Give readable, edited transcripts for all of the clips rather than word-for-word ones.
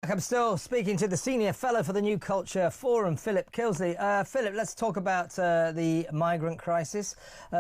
I'm still speaking to the Senior Fellow for the New Culture Forum, Philip Kilsley. Philip, let's talk about the migrant crisis.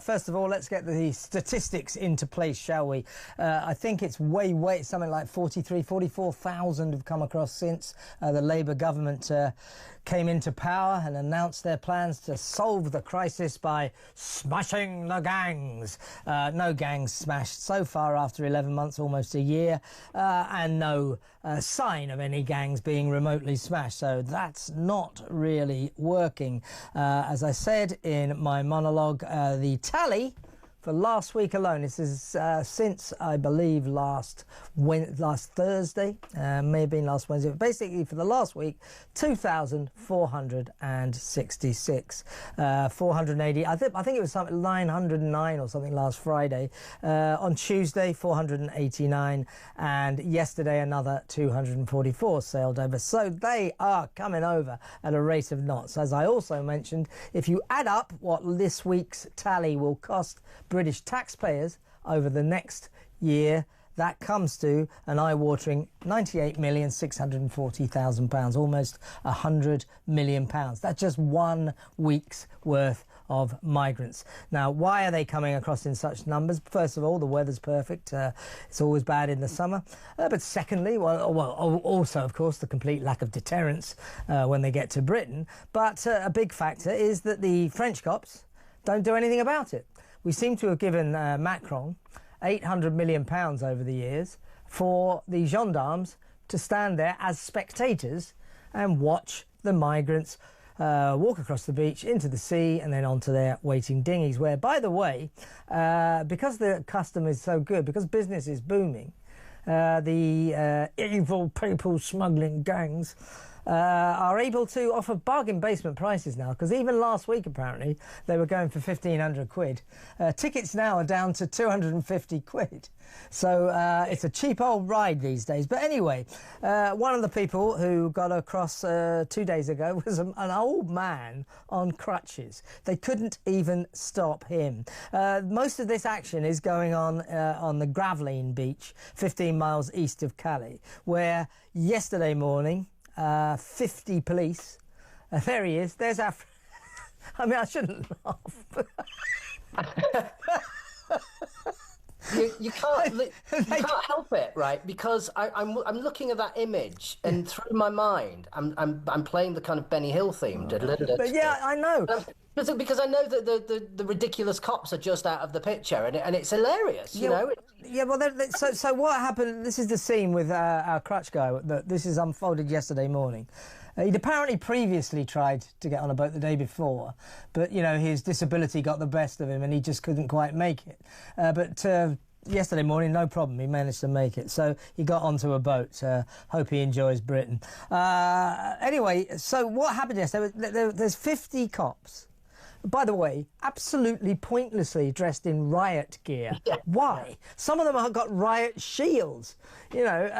First of all, let's get the statistics into place, shall we? I think it's something like 44,000 have come across since the Labour government came into power and announced their plans to solve the crisis by smashing the gangs. No gangs smashed so far after 11 months, almost a year, and no sign of any gangs being remotely smashed. So that's not really working. As I said in my monologue, the tally for last week alone, this is since, I believe, last Thursday, may have been last Wednesday, but basically for the last week, 2,466. 480, I think it was something 909 or something last Friday. On Tuesday, 489, and yesterday another 244 sailed over. So they are coming over at a rate of knots. As I also mentioned, if you add up what this week's tally will cost British taxpayers over the next year, that comes to an eye-watering £98,640,000, almost £100 million. That's just 1 week's worth of migrants. Now, why are they coming across in such numbers? First of all, the weather's perfect. It's always bad in the summer. But secondly, also, of course, the complete lack of deterrence when they get to Britain. But a big factor is that the French cops don't do anything about it. We seem to have given Macron £800 million over the years for the gendarmes to stand there as spectators and watch the migrants walk across the beach into the sea and then onto their waiting dinghies, where, by the way, because the custom is so good, because business is booming, the evil people smuggling gangs are able to offer bargain basement prices now, because even last week apparently they were going for 1,500 quid. Tickets now are down to 250 quid. So it's a cheap old ride these days. But anyway, one of the people who got across 2 days ago was an old man on crutches. They couldn't even stop him. Most of this action is going on the Gravelines beach, 15 miles east of Calais, where yesterday morning 50 police, there he is, there's I mean, I shouldn't laugh. You can't help it, right? Because I'm looking at that image, and through my mind, I'm playing the kind of Benny Hill theme. But yeah, I know. Because I know that the ridiculous cops are just out of the picture, and it's hilarious, you know. Yeah, well, so what happened? This is the scene with our crutch guy. This is unfolded yesterday morning. He'd apparently previously tried to get on a boat the day before, but, you know, his disability got the best of him and he just couldn't quite make it. But yesterday morning, no problem, he managed to make it. So he got onto a boat. Hope he enjoys Britain. Anyway, so what happened yesterday? There's 50 cops. By the way, absolutely pointlessly dressed in riot gear. Yeah. Why? Some of them have got riot shields. You know,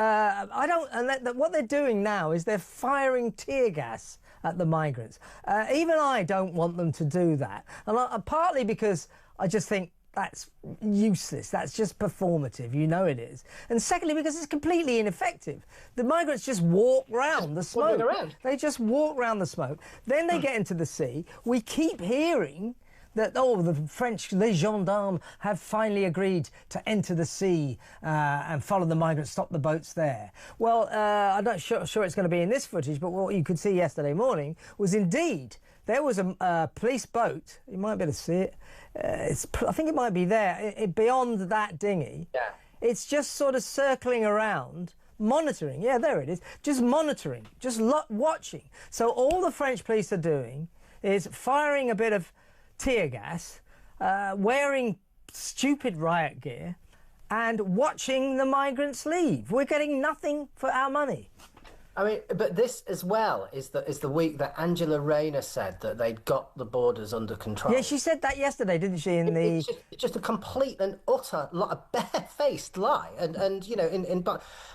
what they're doing now is they're firing tear gas at the migrants. Even I don't want them to do that. And partly because I just think that's useless. That's just performative. You know it is. And secondly, because it's completely ineffective. The migrants just walk round the smoke. They just walk round the smoke. Then they get into the sea. We keep hearing that, the French, les gendarmes, have finally agreed to enter the sea and follow the migrants, stop the boats there. Well, I'm not sure it's going to be in this footage, but what you could see yesterday morning was indeed there was a police boat. You might be able to see it. I think it might be there, beyond that dinghy. Yeah. It's just sort of circling around, monitoring. Yeah, there it is. Just monitoring, just watching. So all the French police are doing is firing a bit of tear gas, wearing stupid riot gear, and watching the migrants leave. We're getting nothing for our money. I mean, but this as well is the week that Angela Rayner said that they'd got the borders under control. Yeah, she said that yesterday, didn't she? It's just a complete and utter a barefaced lie, and you know,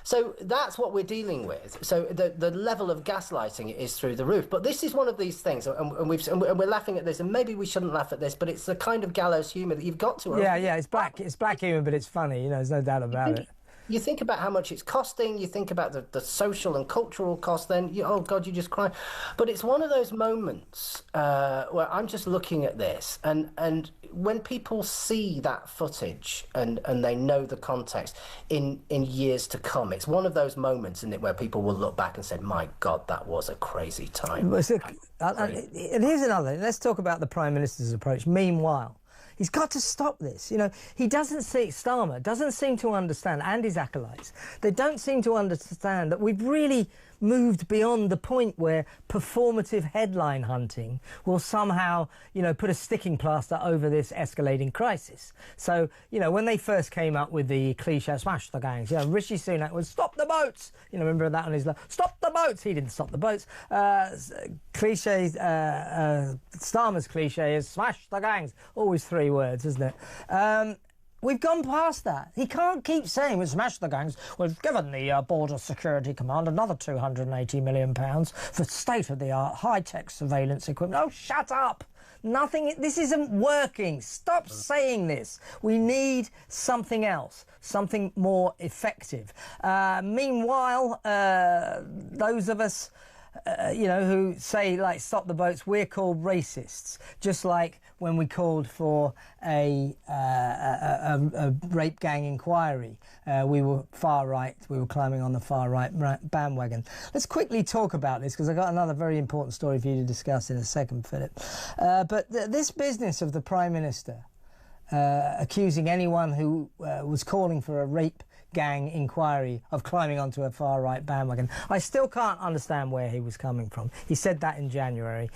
so that's what we're dealing with. So the level of gaslighting is through the roof. But this is one of these things, and we're laughing at this, and maybe we shouldn't laugh at this, but it's the kind of gallows humour that you've got to. Yeah, it's black humour, but it's funny. You know, there's no doubt about it. you think about how much it's costing, you think about the social and cultural cost, then, oh God, you just cry. But it's one of those moments where I'm just looking at this, and when people see that footage and they know the context in years to come, it's one of those moments, isn't it, where people will look back and say, my God, that was a crazy time. And here's another, let's talk about the Prime Minister's approach. Meanwhile, he's got to stop this. You know, he doesn't see, Starmer doesn't seem to understand, and his acolytes, they don't seem to understand that we've really moved beyond the point where performative headline hunting will somehow, you know, put a sticking plaster over this escalating crisis. So, you know, when they first came up with the cliche, smash the gangs, you know, Rishi Sunak was stop the boats. You know, remember that on his, stop the boats. He didn't stop the boats. Cliches, Starmer's cliche is smash the gangs. Always 3 words, isn't it? We've gone past that. He can't keep saying we smashed the gangs. We've given the Border Security Command another £280 million for state-of-the-art high-tech surveillance equipment. Oh, shut up. Nothing. This isn't working. Stop saying this. We need something else, something more effective. Meanwhile, those of us, you know, who say, like, stop the boats, we're called racists, just like when we called for a rape gang inquiry. We were far right, we were climbing on the far right bandwagon. Let's quickly talk about this, because I've got another very important story for you to discuss in a second, Philip. But this business of the Prime Minister accusing anyone who was calling for a rape gang inquiry of climbing onto a far-right bandwagon. I still can't understand where he was coming from. He said that in January.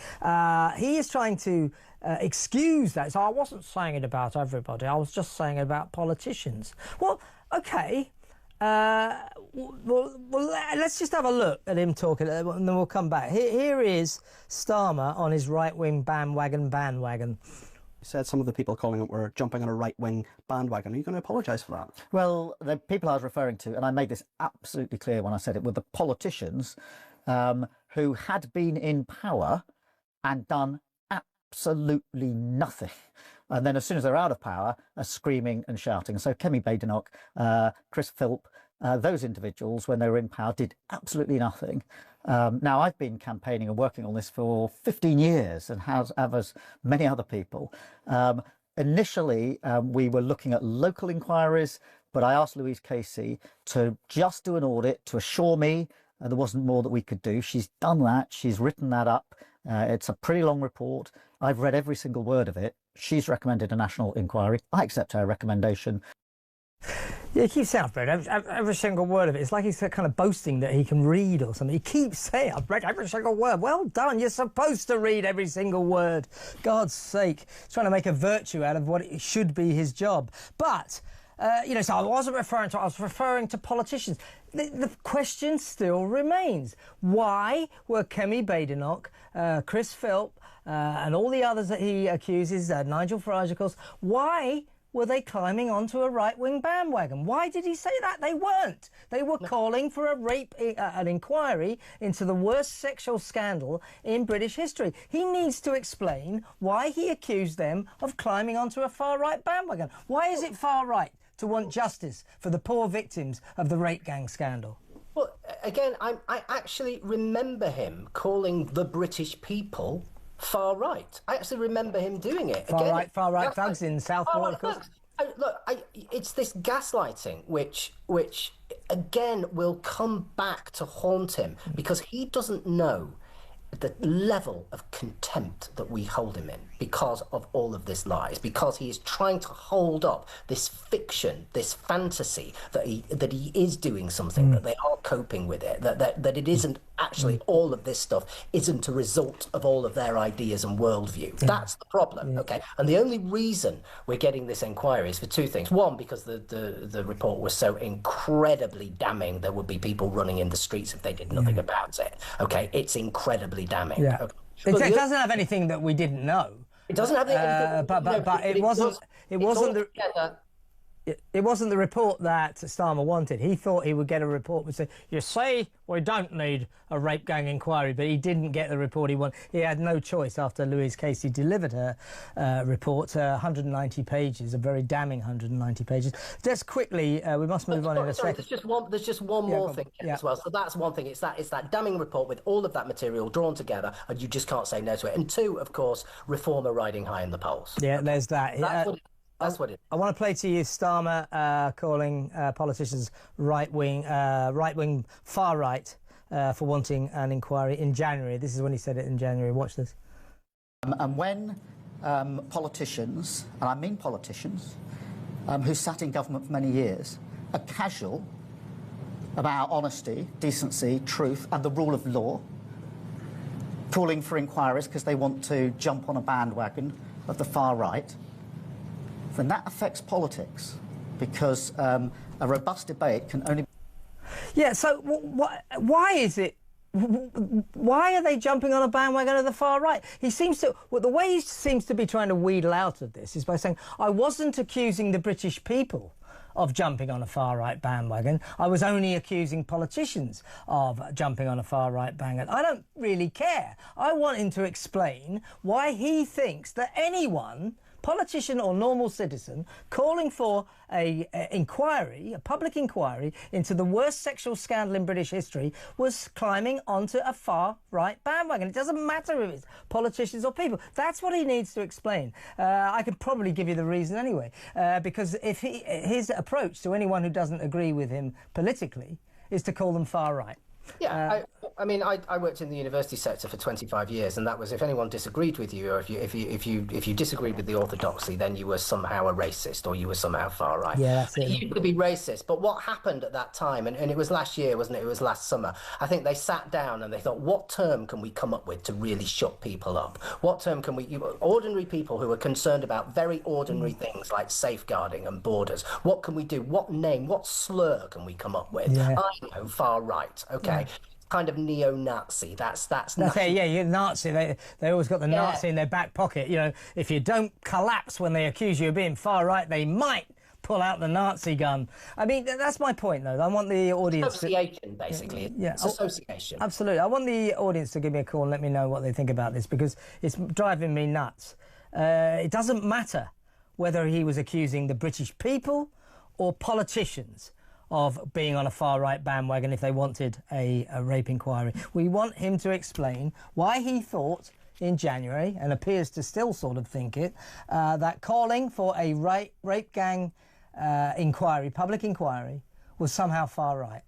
He is trying to excuse that. So I wasn't saying it about everybody. I was just saying it about politicians. Well, OK. Well, let's just have a look at him talking, and then we'll come back. Here is Starmer on his right-wing bandwagon. You said some of the people calling it were jumping on a right-wing bandwagon. Are you going to apologise for that? Well, the people I was referring to, and I made this absolutely clear when I said it, were the politicians who had been in power and done absolutely nothing. And then as soon as they're out of power, are screaming and shouting. So Kemi Badenoch, Chris Philp, those individuals, when they were in power, did absolutely nothing. Now, I've been campaigning and working on this for 15 years, and have as many other people. Initially, we were looking at local inquiries, but I asked Louise Casey to just do an audit to assure me there wasn't more that we could do. She's done that. She's written that up. It's a pretty long report. I've read every single word of it. She's recommended a national inquiry. I accept her recommendation. Yeah, he keeps saying, I've read every single word of it. It's like he's kind of boasting that he can read or something. He keeps saying, I've read every single word. Well done, you're supposed to read every single word. God's sake. He's trying to make a virtue out of what it should be his job. But, you know, so I wasn't referring to, I was referring to politicians. The question still remains. Why were Kemi Badenoch, Chris Philp, and all the others that he accuses, Nigel Farage, of course, why were they climbing onto a right-wing bandwagon? Why did he say that? They weren't. They were calling for an inquiry into the worst sexual scandal in British history. He needs to explain why he accused them of climbing onto a far-right bandwagon. Why is it far-right to want justice for the poor victims of the rape gang scandal? Well, again, I actually remember him calling the British people far right. I actually remember him doing it. Far right thugs in Southport, of course. Look, it's this gaslighting which again will come back to haunt him, because he doesn't know the level of contempt that we hold him in because of all of this lies, because he is trying to hold up this fiction, this fantasy that he is doing something, that they are coping with it, that it isn't actually, all of this stuff isn't a result of all of their ideas and worldview. That's the problem, okay? And the only reason we're getting this inquiry is for 2 things. One, because the report was so incredibly damning, there would be people running in the streets if they did nothing about it, okay? It's incredibly damning. Yeah. Okay? It doesn't have anything that we didn't know. It doesn't have anything. But it wasn't. It wasn't the. It wasn't the report that Starmer wanted. He thought he would get a report that said, you see, we don't need a rape gang inquiry, but he didn't get the report he wanted. He had no choice after Louise Casey delivered her report, 190 pages, a very damning 190 pages. Just quickly, we must move on in a second. There's just one more thing as well. So that's one thing. It's that damning report with all of that material drawn together, and you just can't say no to it. And two, of course, reformer riding high in the polls. Yeah, there's that. That's what it is. I want to play to you Starmer calling politicians right-wing, far right, for wanting an inquiry in January. This is when he said it in January. Watch this. And when politicians, and I mean politicians, who sat in government for many years, are casual about honesty, decency, truth, and the rule of law, calling for inquiries because they want to jump on a bandwagon of the far right, then that affects politics, because a robust debate can only... Yeah, so why is it... Why are they jumping on a bandwagon of the far right? He seems to... Well, the way he seems to be trying to wheedle out of this is by saying, I wasn't accusing the British people of jumping on a far-right bandwagon. I was only accusing politicians of jumping on a far-right bandwagon. I don't really care. I want him to explain why he thinks that anyone, politician or normal citizen, calling for a public inquiry into the worst sexual scandal in British history was climbing onto a far-right bandwagon. It doesn't matter if it's politicians or people. That's what he needs to explain. I could probably give you the reason anyway, because if his approach to anyone who doesn't agree with him politically is to call them far-right. Yeah, I mean, I worked in the university sector for 25 years, and that was if anyone disagreed with you, or if you disagreed with the orthodoxy, then you were somehow a racist, or you were somehow far right. Yeah, that's it. You could be racist, but what happened at that time, and it was last year, wasn't it? It was last summer. I think they sat down and they thought, what term can we come up with to really shut people up? What term can we? Ordinary people who are concerned about very ordinary things like safeguarding and borders. What can we do? What name? What slur can we come up with? Yeah. I know, far right. Okay. Yeah. Kind of neo-Nazi. That's okay. Yeah, you're Nazi. They always got the Nazi in their back pocket. You know, if you don't collapse when they accuse you of being far right, they might pull out the Nazi gun. I mean, that's my point, though. I want the audience association, basically. Yeah, it's association. Absolutely. I want the audience to give me a call and let me know what they think about this, because it's driving me nuts. It doesn't matter whether he was accusing the British people or politicians of being on a far-right bandwagon if they wanted a rape inquiry. We want him to explain why he thought in January, and appears to still sort of think it, that calling for a rape gang inquiry, public inquiry, was somehow far-right.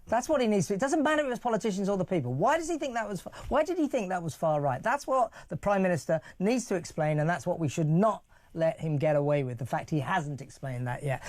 That's what he needs to... It doesn't matter if it's politicians or the people. Why does he think that was... Why did he think that was far-right? That's what the Prime Minister needs to explain, and that's what we should not let him get away with, the fact he hasn't explained that yet.